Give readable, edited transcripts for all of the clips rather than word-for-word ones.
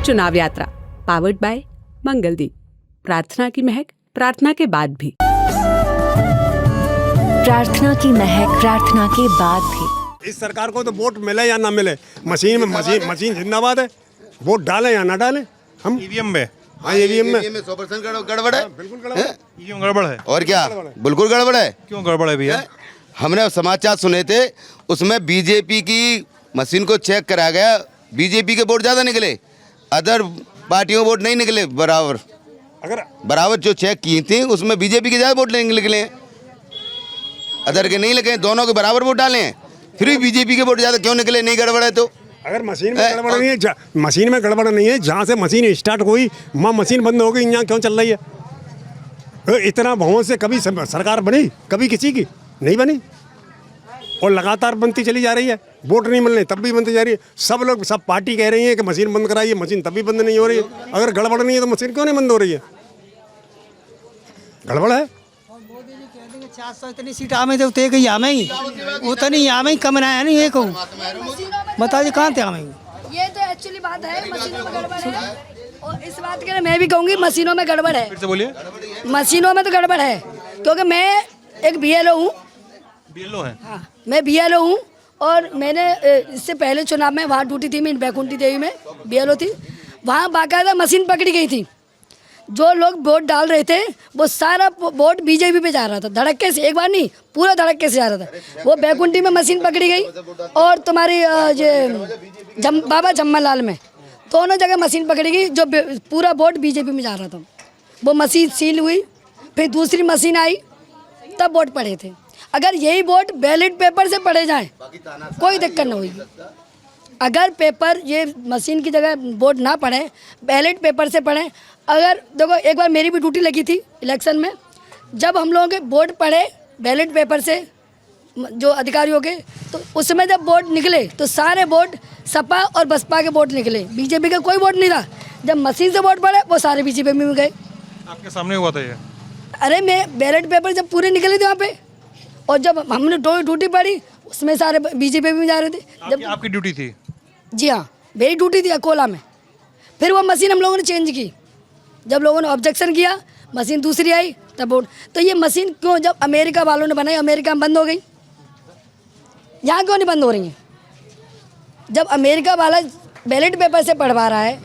चुनाव यात्रा powered by Mangaldeep. प्रार्थना की महक प्रार्थना के बाद भी। प्रार्थना की महक प्रार्थना के बाद भी। इस सरकार को तो वोट मिले या ना मिले, मशीन जिंदाबाद है। वोट डालें या ना डालें, हम ईवीएम में, हाँ ईवीएम में 100% गड़बड़ है। बिल्कुल गड़बड़ है। ईवीएम गड़बड़ है। और क्या, बिल्कुल गड़बड़ है। क्यों गड़बड़ है भैया? हमने समाचार सुने थे, उसमें बीजेपी की मशीन को चेक करा गया, बीजेपी के वोट ज़्यादा निकले, अदर पार्टियों वोट नहीं निकले बराबर। अगर बराबर जो चेक की थी उसमें बीजेपी के ज़्यादा वोट नहीं निकले, अदर के नहीं लगे, दोनों के बराबर वोट डाले हैं, फिर भी बीजेपी के वोट ज़्यादा क्यों निकले? नहीं गड़बड़ है तो अगर मशीन में गड़बड़ नहीं है, मशीन में गड़बड़ नहीं है, जहाँ से मशीन स्टार्ट हुई वहाँ मशीन बंद हो गई, यहाँ क्यों चल रही है? इतना बहुत से कभी सरकार बनी, कभी किसी की नहीं बनी, और लगातार बनती चली जा रही है। वोट नहीं मिलने तब भी बनती जा रही है। सब लोग, सब पार्टी कह रही है कि मशीन बंद कराइए, मशीन तब भी बंद नहीं हो रही है। अगर गड़बड़ नहीं है तो मशीन क्यों नहीं बंद हो रही है? गड़बड़ है। 400 इतनी सीट आमे थे, उतने कहीं आमे ही उतनी आमे ही कम ना है नहीं, ये कहूँ बता जी कहाँ थे आमे? ये तो एक्चुअली बात है, मशीनों में गड़बड़ है। और इस बात के लिए मैं भी कहूँगी मशीनों में गड़बड़ है। फिर से बोलिए। मशीनों में तो गड़बड़ है, क्योंकि मैं एक BLO हूँ। BLO है? हाँ, मैं BLO हूँ, और मैंने इससे पहले चुनाव में वहाँ ड्यूटी थी, मैं बैकुंठी देवी में BLO थी। वहाँ बाकायदा मशीन पकड़ी गई थी। जो लोग वोट डाल रहे थे वो सारा वोट बीजेपी पे जा रहा था, धड़क्के से, एक बार नहीं पूरा धड़क्के से जा रहा था। वो बैकुंठी में मशीन पकड़ी गई, और तुम्हारी बाबा जम्मालाल में दोनों जगह मशीन पकड़ी गई, जो पूरा वोट बीजेपी में जा रहा था। वो मशीन सील हुई, फिर दूसरी मशीन आई, तब वोट पड़े थे। अगर यही वोट बैलेट पेपर से पड़े जाएं कोई दिक्कत नहीं होगी। अगर पेपर ये मशीन की जगह वोट ना पड़े, बैलेट पेपर से पड़े। अगर देखो, एक बार मेरी भी ड्यूटी लगी थी इलेक्शन में, जब हम लोगों के वोट पड़े बैलेट पेपर से जो अधिकारियों के, तो उसमें जब वोट निकले तो सारे वोट सपा और बसपा के वोट निकले, बीजेपी का कोई वोट नहीं था। जब मशीन से वोट पड़े वो सारे बीजेपी में गए। आपके सामने हुआ था ये? अरे मैं बैलेट पेपर जब पूरे निकले थे वहाँ पे, और जब हमने ड्यूटी पड़ी उसमें सारे बीजेपी में जा रहे थे। जब आपकी ड्यूटी थी? जी हाँ, मेरी ड्यूटी थी अकोला में। फिर वो मशीन हम लोगों ने चेंज की, जब लोगों ने ऑब्जेक्शन किया, मशीन दूसरी आई तब वोट। तो ये मशीन क्यों, जब अमेरिका वालों ने बनाई, अमेरिका में बंद हो गई, यहाँ क्यों नहीं बंद हो रही है? जब अमेरिका वाला बैलेट पेपर से पढ़वा रहा है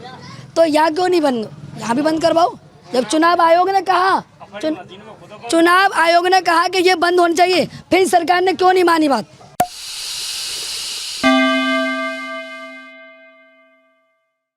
तो यहाँ क्यों नहीं बंद? यहाँ भी बंद करवाओ। जब चुनाव आयोग ने कहा कि ये बंद होनी चाहिए, फिर सरकार ने क्यों नहीं मानी बात?